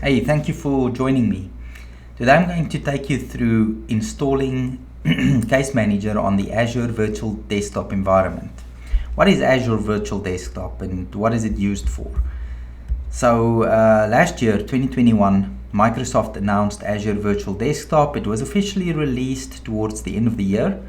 Hey, thank you for joining me. Today I'm going to take you through installing Case Manager on the Azure Virtual Desktop environment. What is Azure Virtual Desktop and what is it used for? So last year, 2021, Microsoft announced Azure Virtual Desktop. It was officially released towards the end of the year,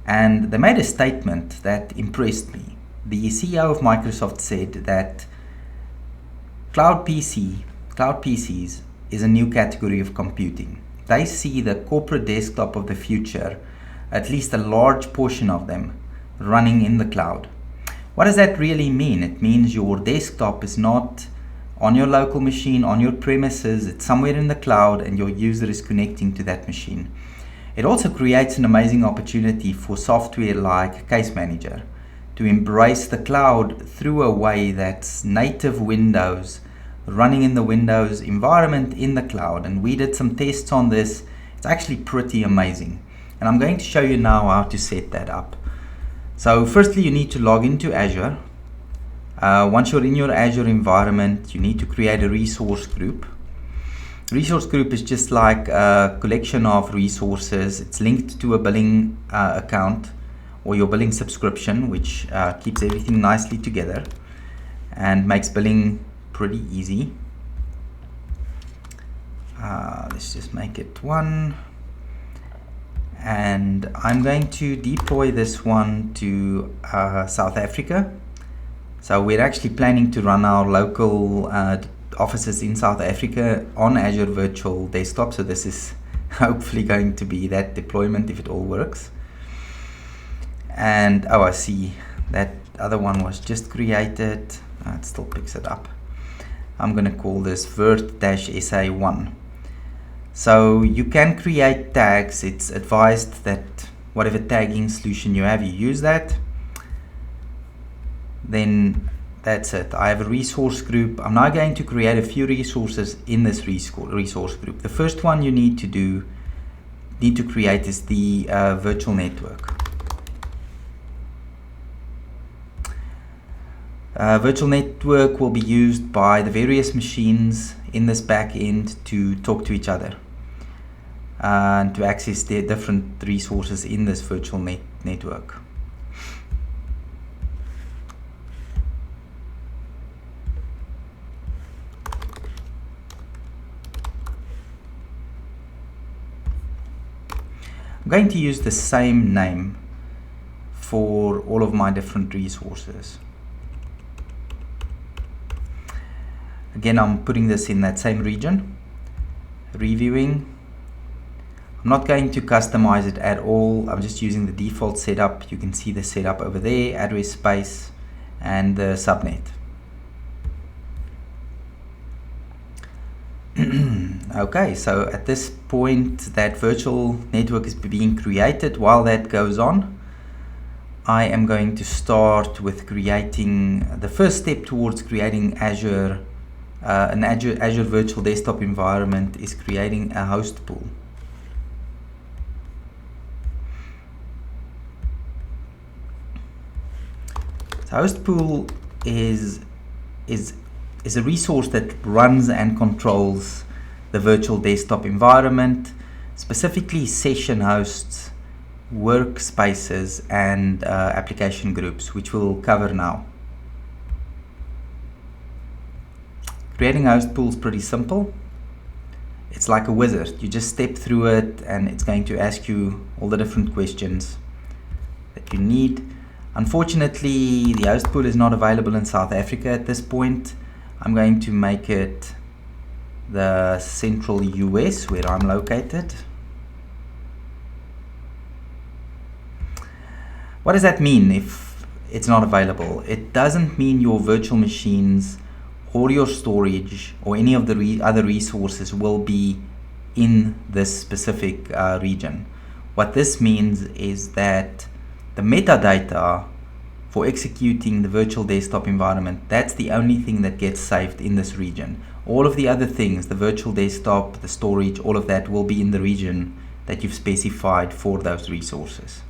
and they made a statement that impressed me. The CEO of Microsoft said that cloud PCs is a new category of computing. They see the corporate desktop of the future, at least a large portion of them, running in the cloud. What does that really mean? It means your desktop is not on your local machine, on your premises, it's somewhere in the cloud and your user is connecting to that machine. It also creates an amazing opportunity for software like Case Manager to embrace the cloud through a way that's native Windows, running in the Windows environment in the cloud. And we did some tests on this. It's actually pretty amazing. And I'm going to show you now how to set that up. So firstly, you need to log into Azure. Once you're in your Azure environment, you need to create a resource group. Resource group is just like a collection of resources. It's linked to a billing account or your billing subscription, which keeps everything nicely together and makes billing pretty easy. Let's just make it one, and I'm going to deploy this one to South Africa. So we're actually planning to run our local offices in South Africa on Azure Virtual Desktop, so this is hopefully going to be that deployment if it all works. And I see that other one was just created. It still picks it up. I'm going to call this Virt-SA1. So you can create tags. It's advised that whatever tagging solution you have, you use that. Then that's it. I have a resource group. I'm now going to create a few resources in this resource group. The first one you need to create is the virtual network. Virtual network will be used by the various machines in this back end to talk to each other and to access their different resources in this virtual network. I'm going to use the same name for all of my different resources. Again, I'm putting this in that same region, reviewing. I'm not going to customize it at all. I'm just using the default setup. You can see the setup over there, address space and the subnet. Okay, so at this point that virtual network is being created. While that goes on, I am going to start with creating the first step towards creating Azure. An Azure Virtual Desktop environment is creating a host pool. So host pool is a resource that runs and controls the virtual desktop environment, specifically session hosts, workspaces, and application groups, which we'll cover now. Creating a host pool is pretty simple. It's like a wizard. You just step through it and it's going to ask you all the different questions that you need. Unfortunately, the host pool is not available in South Africa at this point. I'm going to make it the central US where I'm located. What does that mean if it's not available? It doesn't mean your virtual machines or your storage or any of the other resources will be in this specific region. What this means is that the metadata for executing the virtual desktop environment, that's the only thing that gets saved in this region. All of the other things, the virtual desktop, the storage, all of that will be in the region that you've specified for those resources.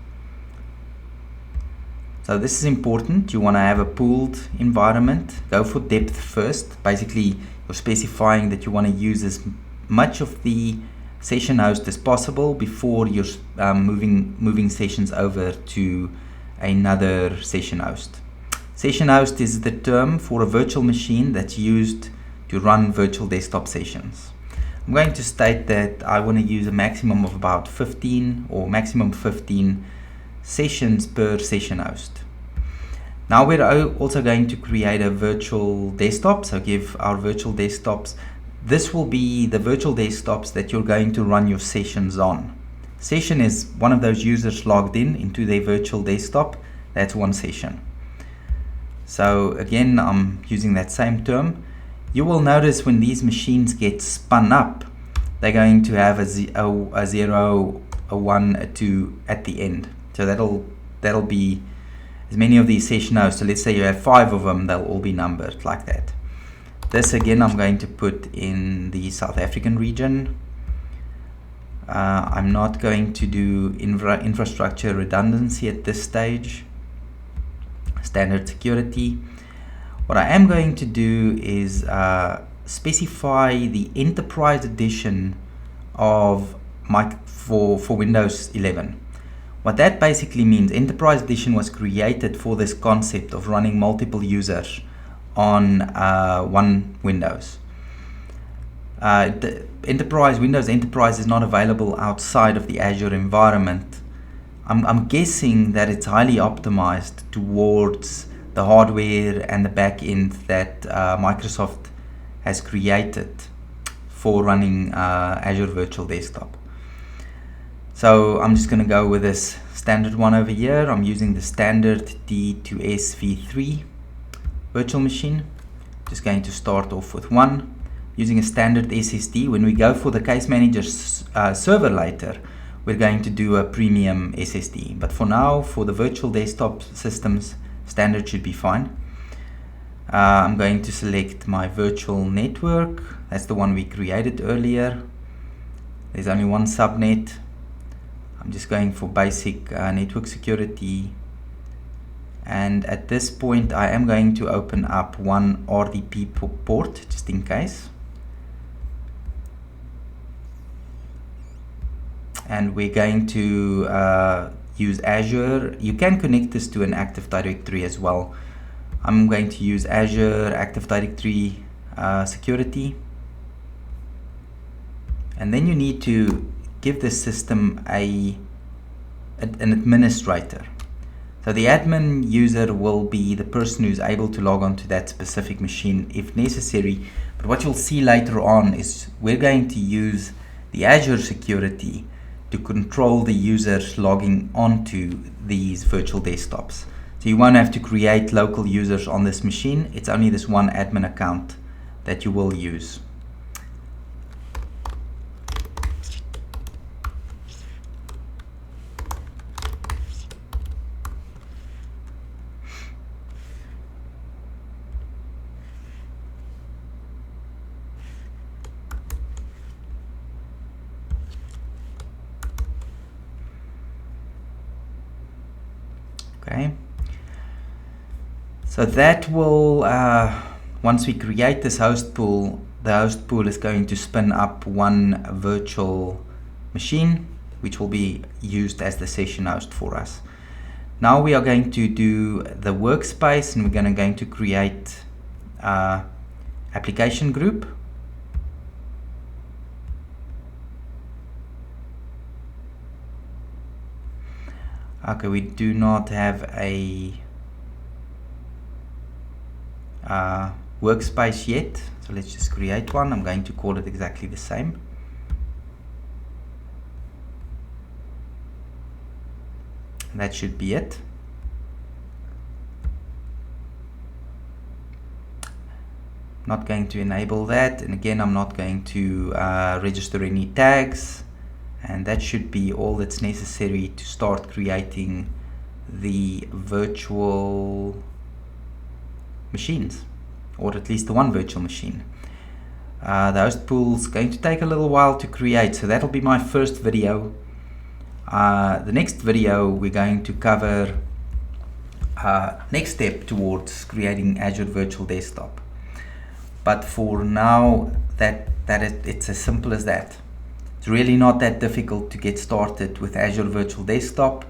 So this is important. You want to have a pooled environment. Go for depth first. Basically, you're specifying that you want to use as much of the session host as possible before you're moving sessions over to another session host. Session host is the term for a virtual machine that's used to run virtual desktop sessions. I'm going to state that I want to use a maximum of about 15 or maximum 15 sessions per session host. Now we're also going to create a virtual desktop, so give our virtual desktops. This will be the virtual desktops that you're going to run your sessions on. Session is one of those users logged into their virtual desktop. That's one session. So again, I'm using that same term. You will notice when these machines get spun up, they're going to have a 0, a 1, a 2 at the end. So that'll be as many of these session hosts. So let's say you have 5 of them, they'll all be numbered like that. This again, I'm going to put in the South African region. I'm not going to do infrastructure redundancy at this stage. Standard security. What I am going to do is specify the enterprise edition of for Windows 11. What that basically means, enterprise edition was created for this concept of running multiple users on one Windows. The Windows Enterprise is not available outside of the Azure environment. I'm guessing that it's highly optimized towards the hardware and the back end that Microsoft has created for running Azure Virtual Desktop. So I'm just going to go with this standard one over here. I'm using the standard D2S v3 virtual machine. Just going to start off with one using a standard SSD. When we go for the case manager server later, we're going to do a premium SSD. But for now, for the virtual desktop systems, standard should be fine. I'm going to select my virtual network. That's the one we created earlier. There's only one subnet. I'm just going for basic network security. And at this point, I am going to open up one RDP port just in case. And we're going to use Azure. You can connect this to an Active Directory as well. I'm going to use Azure Active Directory security. And then you need to give the system an administrator. So the admin user will be the person who's able to log on to that specific machine if necessary. But what you'll see later on is we're going to use the Azure security to control the users logging onto these virtual desktops. So you won't have to create local users on this machine. It's only this one admin account that you will use. Okay, so that will, once we create this host pool, the host pool is going to spin up one virtual machine, which will be used as the session host for us. Now we are going to do the workspace, and we're going to create application group. Okay, we do not have a workspace yet, so let's just create one. I'm going to call it exactly the same. That should be it. Not going to enable that, and again I'm not going to register any tags. And that should be all that's necessary to start creating the virtual machines, or at least the one virtual machine. The host pool is going to take a little while to create, so that'll be my first video. The next video we're going to cover next step towards creating Azure Virtual Desktop. But for now, it's as simple as that. It's really not that difficult to get started with Azure Virtual Desktop.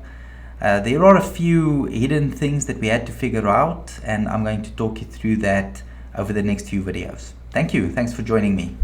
There are a few hidden things that we had to figure out, and I'm going to talk you through that over the next few videos. Thank you. Thanks for joining me.